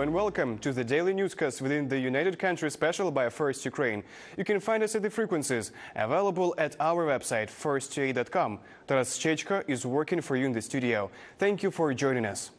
and welcome to the daily newscast within the United Countries special by First Ukraine. You can find us at the frequencies available at our website, firsta.com. Taras Chechko is working for you in the studio. Thank you for joining us.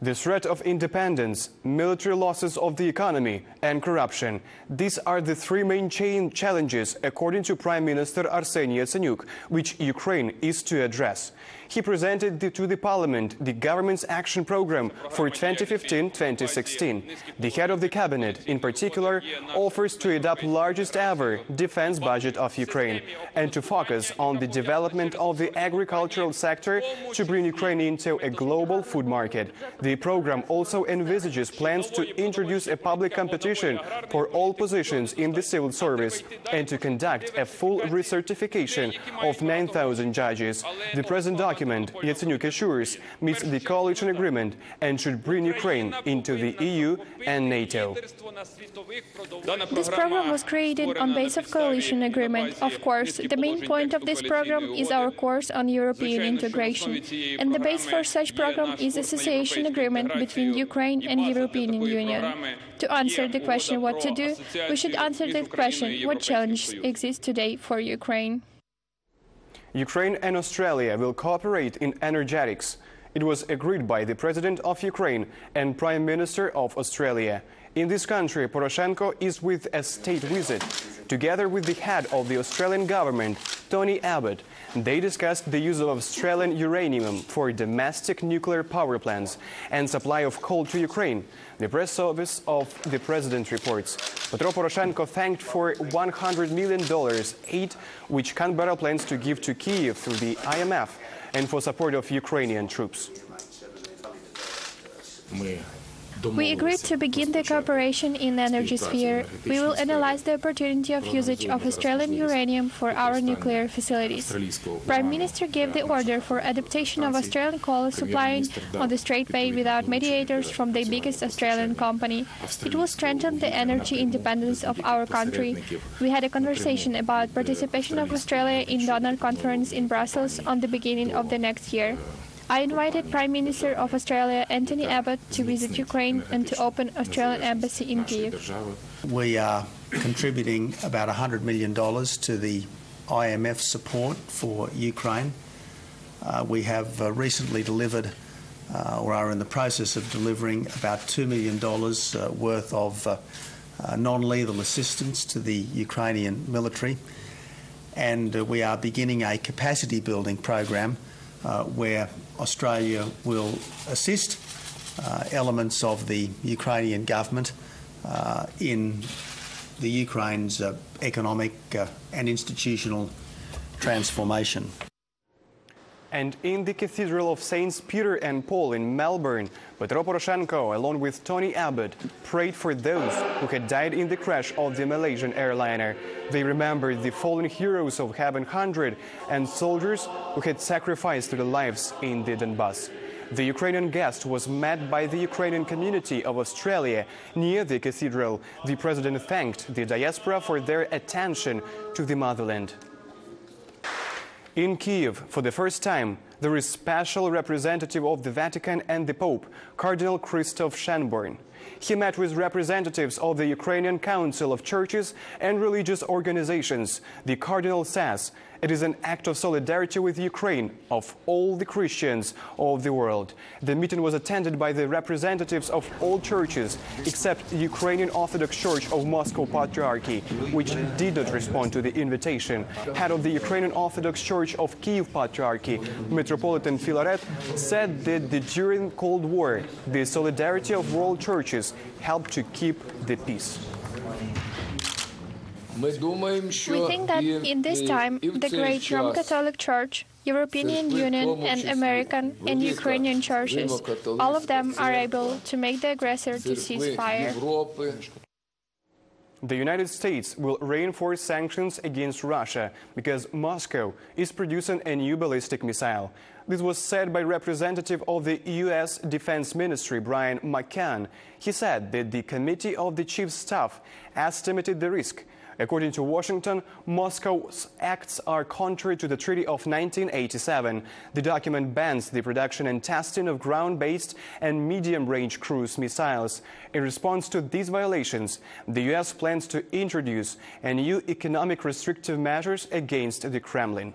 The threat of independence, military losses of the economy, and corruption. These are the three main challenges, according to Prime Minister Arseniy Yatsenyuk, which Ukraine is to address. He presented to the parliament the government's action program for 2015-2016. The head of the cabinet, in particular, offers to adopt largest ever defense budget of Ukraine and to focus on the development of the agricultural sector to bring Ukraine into a global food market. The program also envisages plans to introduce a public competition for all positions in the civil service and to conduct a full recertification of 9,000 judges. The present document, Yatsenyuk assures, meets the coalition agreement and should bring Ukraine into the EU and NATO. This program was created on base of coalition agreement. Of course, the main point of this program is our course on European integration. And the base for such program is association agreement between Ukraine and European Union. To answer the question what to do, we should answer the question what challenges exist today for Ukraine. Ukraine and Australia will cooperate in energetics. It was agreed by the President of Ukraine and Prime Minister of Australia. In this country, Poroshenko is with a state visit. Together with the head of the Australian government, Tony Abbott, they discussed the use of Australian uranium for domestic nuclear power plants and supply of coal to Ukraine. The press service of the president reports. Petro Poroshenko thanked for $100 million aid which Canberra plans to give to Kyiv through the IMF and for support of Ukrainian troops. We agreed to begin the cooperation in the energy sphere. We will analyze the opportunity of usage of Australian uranium for our nuclear facilities. Prime Minister gave the order for adaptation of Australian coal supplying on the Strait Bay without mediators from the biggest Australian company. It will strengthen the energy independence of our country. We had a conversation about participation of Australia in donor conference in Brussels on the beginning of the next year. I invited Prime Minister of Australia, Anthony Abbott, to visit Ukraine and to open Australian embassy in Kyiv. We are contributing about $100 million to the IMF support for Ukraine. We have recently delivered, or are in the process of delivering, about $2 million worth of non-lethal assistance to the Ukrainian military. And we are beginning a capacity building program where Australia will assist elements of the Ukrainian government in the Ukraine's economic and institutional transformation. And in the Cathedral of Saints Peter and Paul in Melbourne, Petro Poroshenko, along with Tony Abbott, prayed for those who had died in the crash of the Malaysian airliner. They remembered the fallen heroes of Heaven 100 and soldiers who had sacrificed their lives in the Donbas. The Ukrainian guest was met by the Ukrainian community of Australia near the cathedral. The president thanked the diaspora for their attention to the motherland. In Kyiv, for the first time, there is special representative of the Vatican and the Pope, Cardinal Christoph Schönborn. He met with representatives of the Ukrainian Council of Churches and religious organizations. The Cardinal says it is an act of solidarity with Ukraine of all the Christians of the world. The meeting was attended by the representatives of all churches except the Ukrainian Orthodox Church of Moscow Patriarchy, which did not respond to the invitation. Head of the Ukrainian Orthodox Church of Kyiv Patriarchy, Metropolitan Filaret, said that during the Cold War, the solidarity of world churches helped to keep the peace. We think that in this time, the great Roman Catholic Church, European Union and American and Ukrainian churches, all of them are able to make the aggressor to cease fire. The United States will reinforce sanctions against Russia because Moscow is producing a new ballistic missile. This was said by representative of the U.S. Defense Ministry, Brian McCann. He said that the Committee of the Chief Staff estimated the risk According to Washington, Moscow's acts are contrary to the Treaty of 1987. The document bans the production and testing of ground-based and medium-range cruise missiles. In response to these violations, the U.S. plans to introduce new economic restrictive measures against the Kremlin.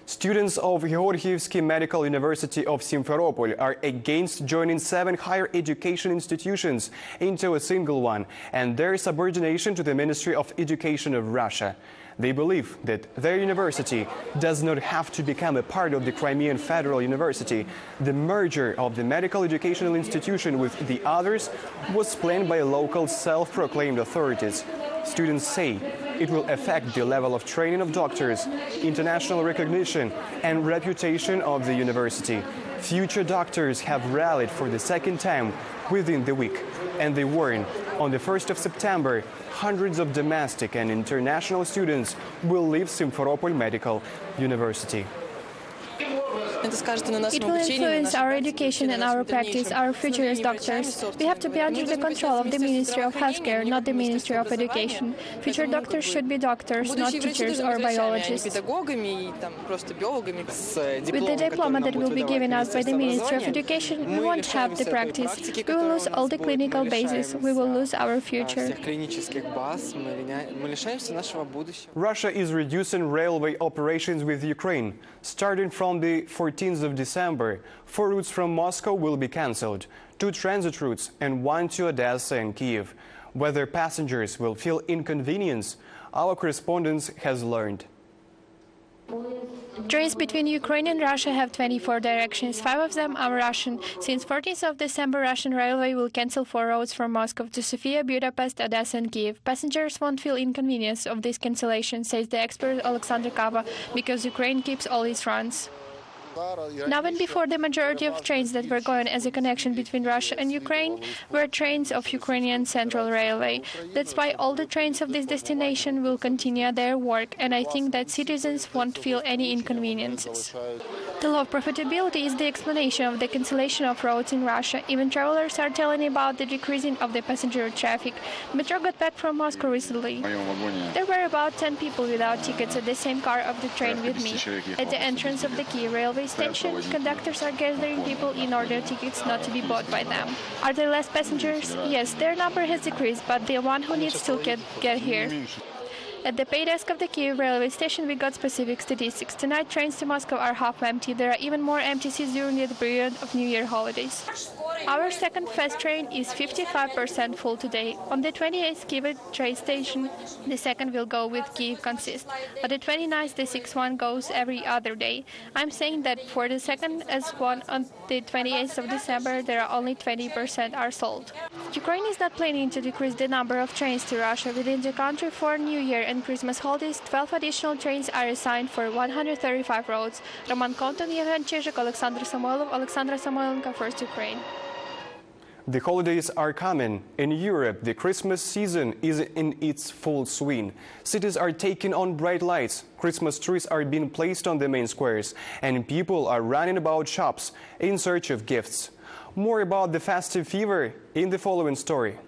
Students of Georgievsky Medical University of Simferopol are against joining 7 higher education institutions into a single one and their subordination to the Ministry of Education of Russia. They believe that their university does not have to become a part of the Crimean Federal University. The merger of the medical educational institution with the others was planned by local self-proclaimed authorities. Students say it will affect the level of training of doctors, international recognition and reputation of the university. Future doctors have rallied for the second time within the week, and they warn on the 1st of September, hundreds of domestic and international students will leave Simferopol Medical University. It will influence our education and our practice, our future as doctors. We have to be under the control of the Ministry of Healthcare, not the Ministry of Education. Future doctors should be doctors, not teachers or biologists. With the diploma that will be given us by the Ministry of Education, we won't have the practice. We will lose all the clinical basis. We will lose our future. Russia is reducing railway operations with Ukraine. Starting from the 14th of December, 4 routes from Moscow will be cancelled, 2 transit routes and 1 to Odessa and Kiev. Whether passengers will feel inconvenience, our correspondent has learned. Trains between Ukraine and Russia have 24 directions. 5 of them are Russian. Since 14th of December, Russian Railway will cancel 4 routes from Moscow to Sofia, Budapest, Odessa and Kiev. Passengers won't feel inconvenience of this cancellation, says the expert Alexander Kava, because Ukraine keeps all its runs. Now and before, the majority of trains that were going as a connection between Russia and Ukraine were trains of Ukrainian Central Railway. That's why all the trains of this destination will continue their work, and I think that citizens won't feel any inconveniences. The low profitability is the explanation of the cancellation of routes in Russia. Even travelers are telling about the decreasing of the passenger traffic. Metro got back from Moscow recently. There were about 10 people without tickets at the same car of the train with me. At the entrance of the Kyiv railway station, conductors are gathering people in order tickets not to be bought by them. Are there less passengers? Yes, their number has decreased, but the one who needs still get here. At the pay desk of the Kyiv railway station, we got specific statistics. Tonight, trains to Moscow are half empty. There are even more empty seats during the period of New Year holidays. Our second fast train is 55% full today. On the 28th Kyiv train station, the second will go with Kyiv consist. On the 29th, the sixth one goes every other day. I'm saying that for the second as one on the 28th of December, there are only 20% are sold. Ukraine is not planning to decrease the number of trains to Russia within the country for New Year and Christmas holidays. 12 additional trains are assigned for 135 roads. Roman Konton, Yevhen Chizhik, Alexander Samoilov, Alexandra Samoilenko, First Ukraine. The holidays are coming. In Europe, the Christmas season is in its full swing. Cities are taking on bright lights. Christmas trees are being placed on the main squares, and people are running about shops in search of gifts. More about the festive fever in the following story.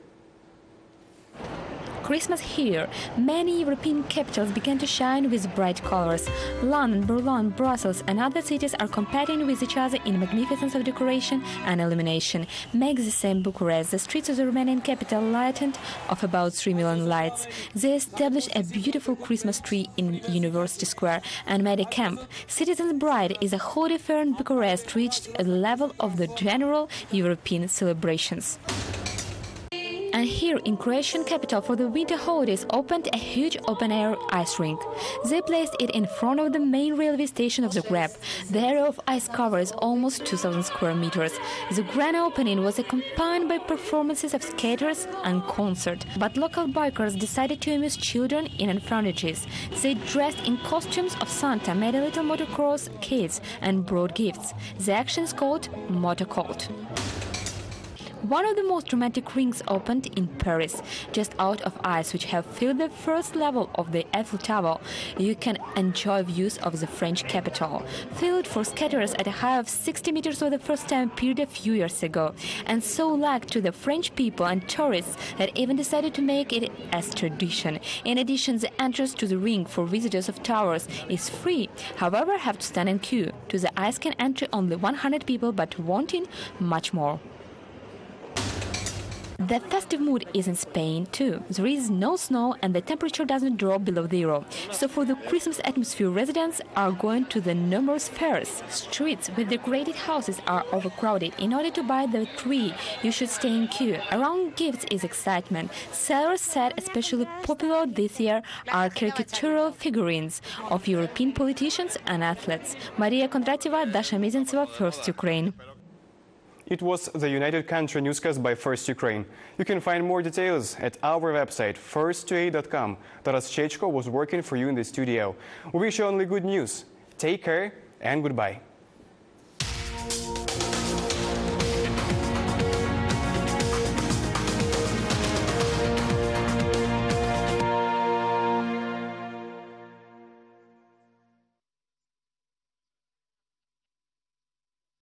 Christmas here. Many European capitals began to shine with bright colors. London, Berlin, Brussels and other cities are competing with each other in magnificence of decoration and illumination. Make the same Bucharest. The streets of the Romanian capital lightened of about 3 million lights. They established a beautiful Christmas tree in University Square and made a camp. Citizens' Bride is a holiday fair in Bucharest reached at the level of the general European celebrations. And here in Croatian capital for the winter holidays opened a huge open-air ice rink. They placed it in front of the main railway station of Zagreb. The area of ice covers almost 2,000 square meters. The grand opening was accompanied by performances of skaters and concert. But local bikers decided to amuse children in advantages. They dressed in costumes of Santa, made a little motocross kits and brought gifts. The action is called Motocult. One of the most romantic rings opened in Paris. Just out of eyes which have filled the first level of the Eiffel Tower, you can enjoy views of the French capital. Filled for skaters at a height of 60 meters for the first time appeared a few years ago, and so liked to the French people and tourists that even decided to make it as tradition. In addition, the entrance to the ring for visitors of towers is free, however have to stand in queue. To the ice can enter only 100 people, but wanting much more. The festive mood is in Spain too. There is no snow and the temperature doesn't drop below zero. So for the Christmas atmosphere, residents are going to the numerous fairs. Streets with decorated houses are overcrowded. In order to buy the tree, you should stay in queue. Around gifts is excitement. Sellers said especially popular this year are caricatural figurines of European politicians and athletes. Maria Kondratyeva, Dasha Mizintseva, First Ukraine. It was the United Country newscast by First Ukraine. You can find more details at our website, first2a.com. Taras Chechko was working for you in the studio. We wish you only good news. Take care and goodbye.